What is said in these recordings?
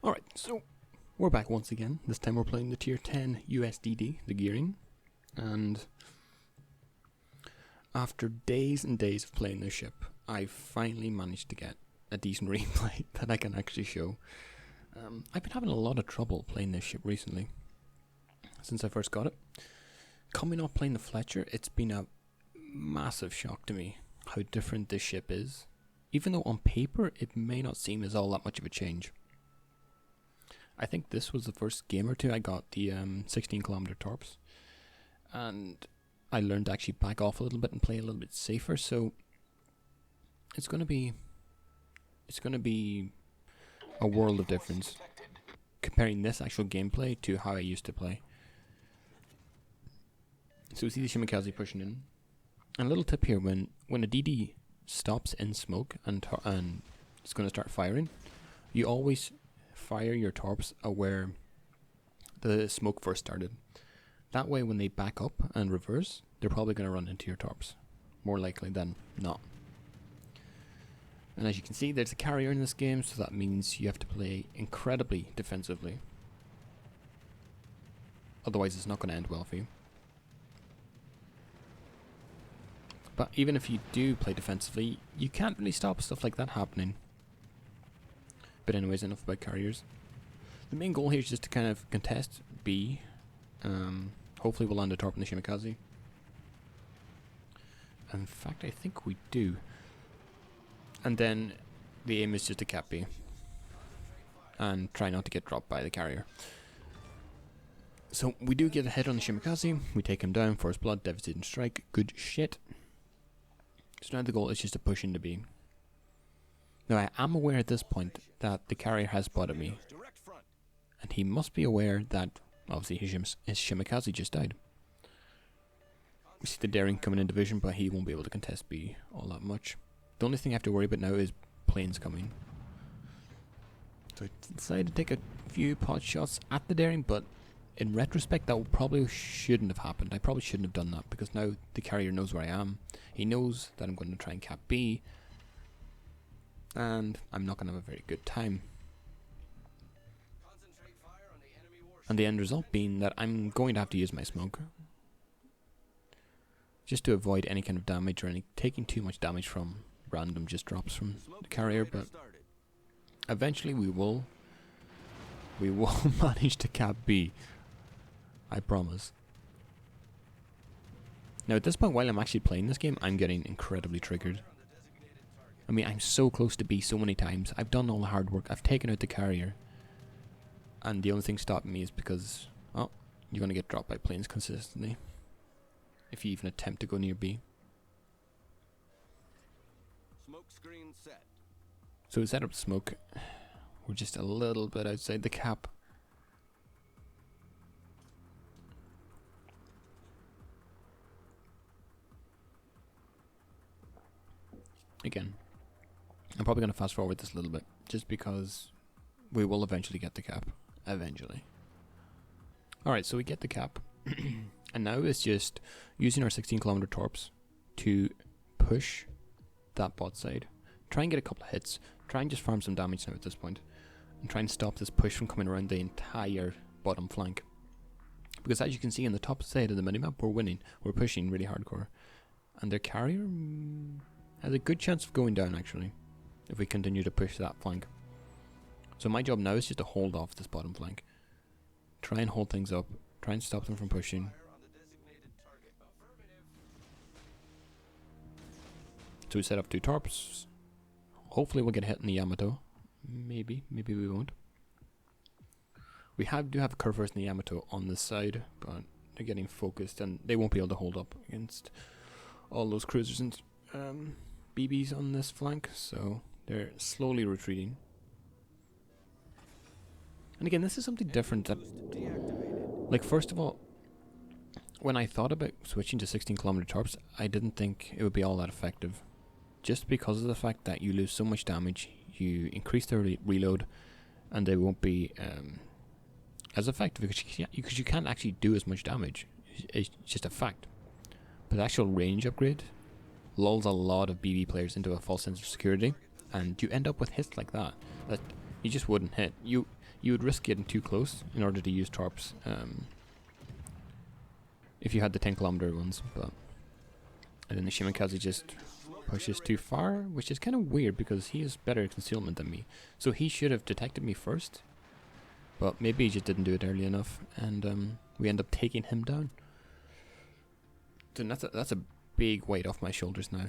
Alright, so we're back once again. This time we're playing the tier 10 USDD, the gearing. And after days and days of playing this ship, I finally managed to get a decent replay that I can actually show. I've been having a lot of trouble playing this ship recently, since I first got it. Coming off playing the Fletcher, it's been a massive shock to me how different this ship is. Even though on paper it may not seem as all that much of a change. I think this was the first game or two I got the 16km torps, and I learned to actually back off a little bit and play a little bit safer. So it's gonna be a world of difference comparing this actual gameplay to how I used to play. So we see the Shimakaze pushing in, and a little tip here: when a DD stops in smoke and it's going to start firing, you always fire your torps where the smoke first started. That way when they back up and reverse, they're probably going to run into your torps, more likely than not. And as you can see, there's a carrier in this game, so that means you have to play incredibly defensively. Otherwise it's not going to end well for you. But even if you do play defensively, you can't really stop stuff like that happening. But anyways, enough about carriers. The main goal here is just to kind of contest B. Hopefully we'll land a torp in the Shimakaze. In fact, I think we do. And then the aim is just to cap B. And try not to get dropped by the carrier. So we do get a hit on the Shimakaze. We take him down, First Blood, Devastating Strike. Good shit. So now the goal is just to push into B. Now I am aware at this point that the carrier has spotted me, and he must be aware that obviously his Shimakaze just died. We see the Daring coming in division, but he won't be able to contest B all that much. The only thing I have to worry about now is planes coming. So I decided to take a few pot shots at the Daring, but in retrospect that probably shouldn't have happened. I probably shouldn't have done that, because now the carrier knows where I am. He knows that I'm going to try and cap B, and I'm not going to have a very good time. And the end result being that I'm going to have to use my smoke, just to avoid any kind of damage or taking too much damage from random just drops from the carrier. But eventually we will manage to cap B. I promise. Now at this point, while I'm actually playing this game, I'm getting incredibly triggered. I mean, I'm so close to B so many times. I've done all the hard work. I've taken out the carrier. And the only thing stopping me is because, oh, you're going to get dropped by planes consistently if you even attempt to go near B. Smoke screen set. So we set up smoke. We're just a little bit outside the cap. Again, I'm probably going to fast forward this a little bit, just because we will eventually get the cap. Eventually. Alright, so we get the cap. And now it's just using our 16km torps to push that bot side. Try and get a couple of hits. Try and just farm some damage now at this point. And try and stop this push from coming around the entire bottom flank. Because as you can see on the top side of the minimap, we're winning. We're pushing really hardcore. And their carrier has a good chance of going down, actually, if we continue to push that flank. So my job now is just to hold off this bottom flank. Try and hold things up. Try and stop them from pushing. So we set up 2 torps. Hopefully we'll get hit in the Yamato. Maybe we won't. We do have a Curvers in the Yamato on this side, but they're getting focused and they won't be able to hold up against all those cruisers and BBs on this flank, so they're slowly retreating. And again, this is something different that, like, first of all, when I thought about switching to 16km torps, I didn't think it would be all that effective. Just because of the fact that you lose so much damage, you increase their reload, and they won't be as effective because you can't actually do as much damage. It's just a fact. But the actual range upgrade lulls a lot of BB players into a false sense of security, and you end up with hits like that You just wouldn't hit. You would risk getting too close in order to use torps. If you had the 10-kilometer ones, but and then the Shimakaze just pushes too far, which is kind of weird because he has better concealment than me. So he should have detected me first, but maybe he just didn't do it early enough, and we end up taking him down. So that's a big weight off my shoulders now.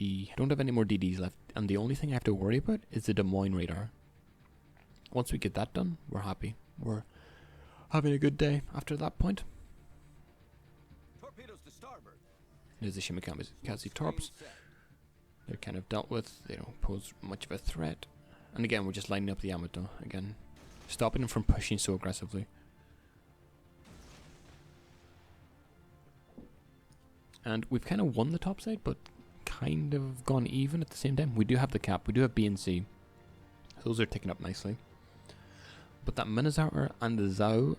I don't have any more DDs left, and the only thing I have to worry about is the Des Moines radar. Once we get that done, we're happy. We're having a good day after that point. Torpedoes to starboard. There's the Shimakaze torps. They're kind of dealt with. They don't pose much of a threat. And again, we're just lining up the Yamato. Again, stopping them from pushing so aggressively. And we've kind of won the top side, but kind of gone even at the same time. We do have the cap. We do have B and C. Those are ticking up nicely. But that Minotaur and the Zhao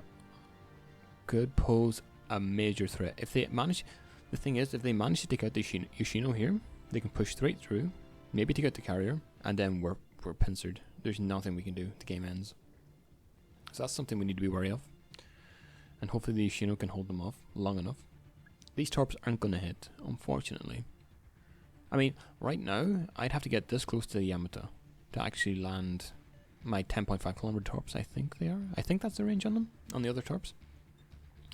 could pose a major threat. If they manage... The thing is, if they manage to take out the Yoshino here, they can push straight through, maybe take out the carrier, and then we're pincered. There's nothing we can do. The game ends. So that's something we need to be wary of. And hopefully the Yoshino can hold them off long enough. These torps aren't going to hit, unfortunately. I mean, right now, I'd have to get this close to the Yamato to actually land my 10.5 kilometer torps, I think they are. I think that's the range on them, on the other torps.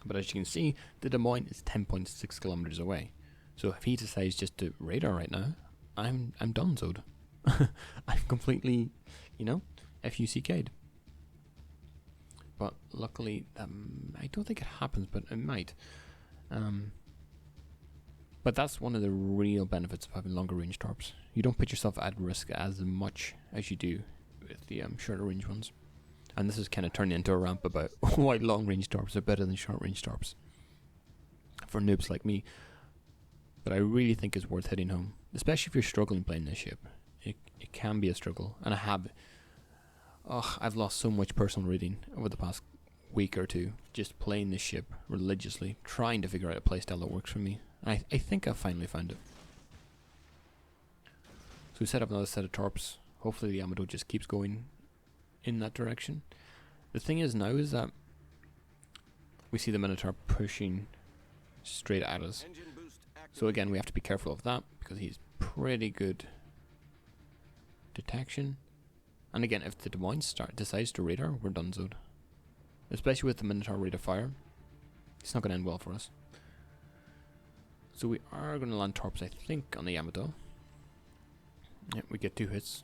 But as you can see, the Des Moines is 10.6 kilometers away. So if he decides just to radar right now, I'm donezoed. I'm completely, FUCK'd. But luckily, I don't think it happens, but it might. But that's one of the real benefits of having longer range torps. You don't put yourself at risk as much as you do with the shorter range ones. And this is kind of turning into a ramp about why long range torps are better than short range torps for noobs like me. But I really think it's worth hitting home, especially if you're struggling playing this ship. It can be a struggle, and I've lost so much personal reading over the past week or two just playing this ship religiously, trying to figure out a playstyle that works for me. I think I've finally found it. So we set up another set of torps. Hopefully the Yamato just keeps going in that direction. The thing is now is that we see the Minotaur pushing straight at us. So again, we have to be careful of that because he's pretty good detection. And again, if the Des Moines decides to radar, we're donezoed. Especially with the Minotaur rate of fire. It's not going to end well for us. So we are going to land torps, I think, on the Yamato. Yep, we get 2 hits,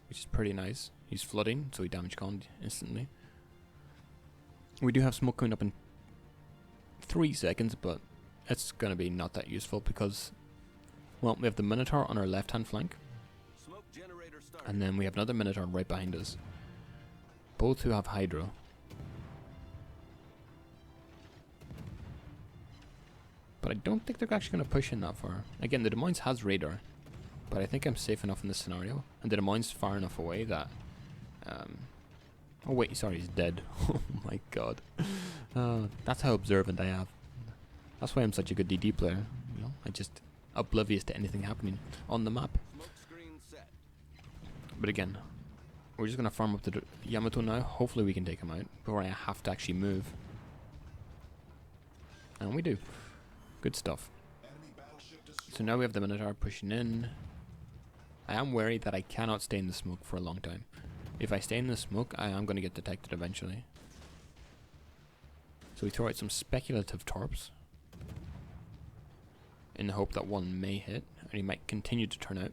which is pretty nice. He's flooding, so he damage conned instantly. We do have smoke coming up in 3 seconds, but it's going to be not that useful because, well, we have the Minotaur on our left-hand flank. And then we have another Minotaur right behind us. Both who have Hydro. But I don't think they're actually going to push in that far. Again, the Des Moines has radar. But I think I'm safe enough in this scenario. And the Des Moines far enough away that... oh wait, sorry, he's dead. Oh my god. That's how observant I am. That's why I'm such a good DD player. I just oblivious to anything happening on the map. But again, we're just going to farm up the Yamato now. Hopefully we can take him out before I have to actually move. And we do. Good stuff. So now we have the Minotaur pushing in. I am wary that I cannot stay in the smoke for a long time. If I stay in the smoke, I am going to get detected eventually. So we throw out some speculative torps in the hope that one may hit, and he might continue to turn out.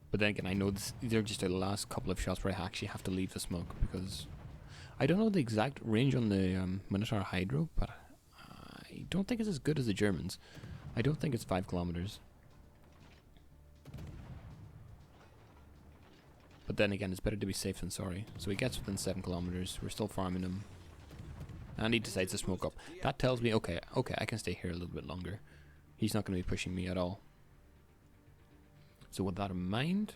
But then again, I know these are just the last couple of shots where I actually have to leave the smoke because I don't know the exact range on the Minotaur Hydro, but I don't think it's as good as the Germans. I don't think it's 5 kilometers. But then again, it's better to be safe than sorry. So he gets within 7 kilometers. We're still farming him. And he decides to smoke up. That tells me, okay, I can stay here a little bit longer. He's not going to be pushing me at all. So with that in mind,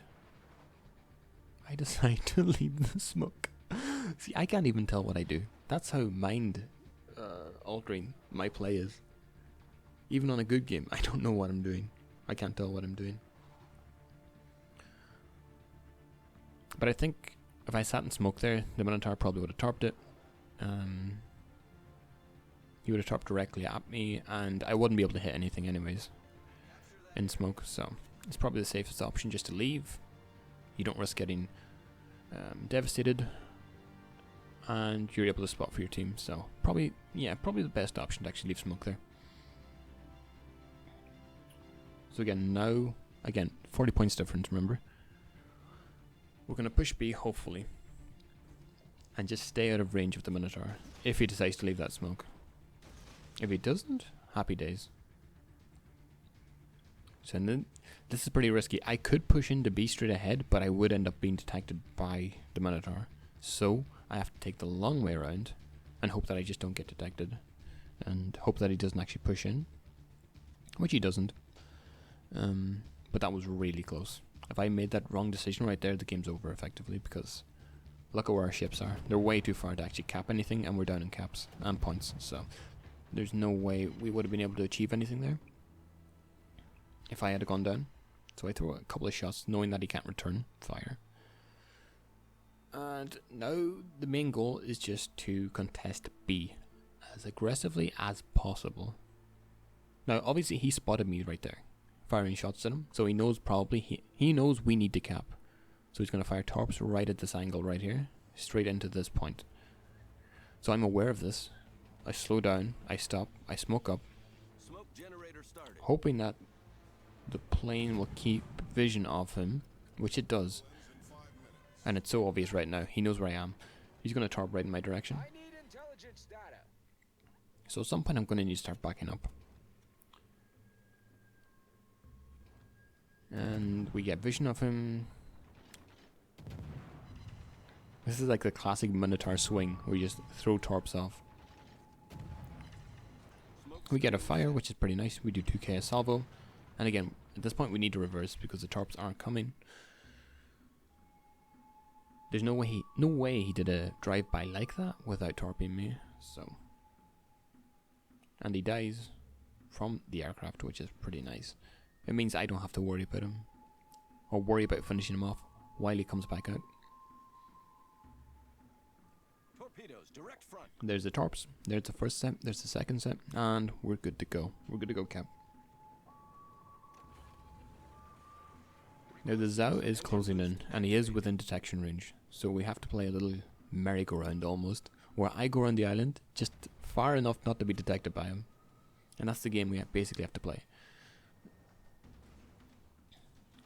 I decide to leave the smoke. See, I can't even tell what I do. That's how mind altering my play is. Even on a good game, I don't know what I'm doing. I can't tell what I'm doing. But I think if I sat in smoke there, the Minotaur probably would have tarped it. He would have tarped directly at me, and I wouldn't be able to hit anything anyways in smoke. So it's probably the safest option just to leave. You don't risk getting devastated, and you're able to spot for your team. So probably the best option to actually leave smoke there. So again, 40 points difference, remember. We're going to push B, hopefully, and just stay out of range of the Minotaur if he decides to leave that smoke. If he doesn't, happy days. So then, this is pretty risky. I could push into B straight ahead, but I would end up being detected by the Minotaur. So I have to take the long way around and hope that I just don't get detected, and hope that he doesn't actually push in, which he doesn't. But that was really close. If I made that wrong decision right there, the game's over effectively, because look at where our ships are. They're way too far to actually cap anything, and we're down in caps and points, so there's no way we would have been able to achieve anything there if I had gone down. So I throw a couple of shots knowing that he can't return fire. And now the main goal is just to contest B as aggressively as possible. Now obviously he spotted me right there, firing shots at him, so he knows he knows we need to cap. So he's going to fire torps right at this angle right here, straight into this point. So I'm aware of this. I slow down, I stop, I smoke up, Smoke generator started. hoping that the plane will keep vision of him, which it does. And it's so obvious right now. He knows where I am. He's going to torp right in my direction. I need intelligence data. So at some point I'm going to need to start backing up. And we get vision of him. This is like the classic Minotaur swing, where you just throw torps off. We get a fire, which is pretty nice. We do 2k a salvo. And again, at this point we need to reverse because the torps aren't coming. There's no way he did a drive-by like that without torping me. So, and he dies from the aircraft, which is pretty nice. It means I don't have to worry about him, or worry about finishing him off while he comes back out. Torpedoes direct front. There's the torps. There's the first set. There's the second set, and we're good to go. We're good to go, Cap. Now the Zhao is closing in, and he is within detection range, so we have to play a little merry-go-round almost, where I go around the island just far enough not to be detected by him. And that's the game we basically have to play.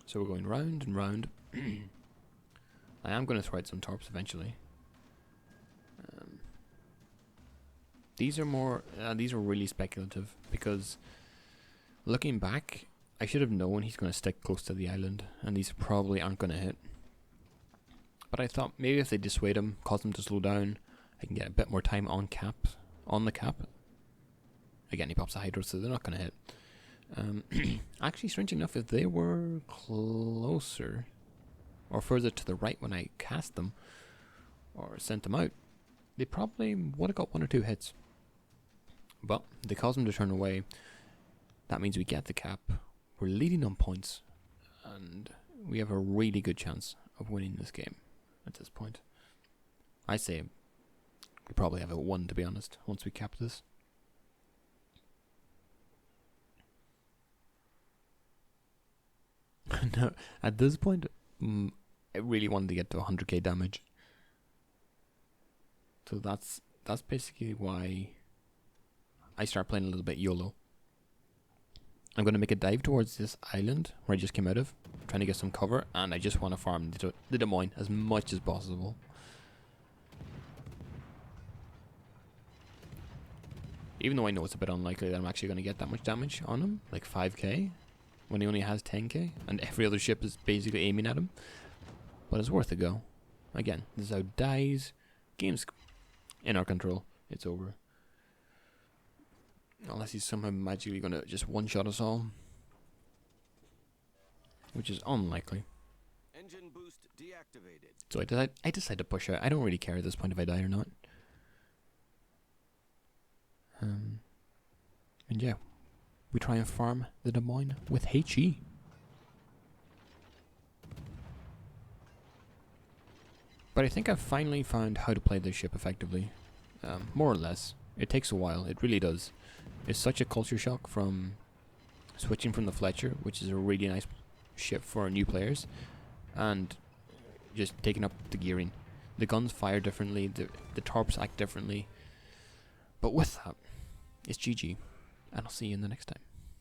So we're going round and round. I am going to throw out some torps eventually. These are really speculative, because looking back, I should have known he's going to stick close to the island, and these probably aren't going to hit. But I thought maybe if they dissuade him, cause him to slow down, I can get a bit more time on the cap. Again, he pops a hydro, so they're not going to hit. Actually, strangely enough, if they were closer or further to the right when I cast them or sent them out, they probably would have got 1 or 2 hits. But they cause them to turn away. That means we get the cap. We're leading on points, and we have a really good chance of winning this game at this point. I say we probably have a 1, to be honest, once we cap this. No, at this point, I really wanted to get to 100k damage. So that's basically why I start playing a little bit YOLO. I'm going to make a dive towards this island where I just came out of, trying to get some cover, and I just want to farm the Des Moines as much as possible. Even though I know it's a bit unlikely that I'm actually going to get that much damage on him, like 5k, when he only has 10k, and every other ship is basically aiming at him. But it's worth a go. Again, this is how dies. Game's in our control. It's over. Unless he's somehow magically going to just one-shot us all. Which is unlikely. Engine boost deactivated. So I decide to push out. I don't really care at this point if I die or not. And yeah, we try and farm the Des Moines with HE. But I think I've finally found how to play this ship effectively. More or less. It takes a while, it really does. It's such a culture shock from switching from the Fletcher, which is a really nice ship for new players, and just taking up the gearing. The guns fire differently, the torps act differently. But with that, it's GG, and I'll see you in the next time.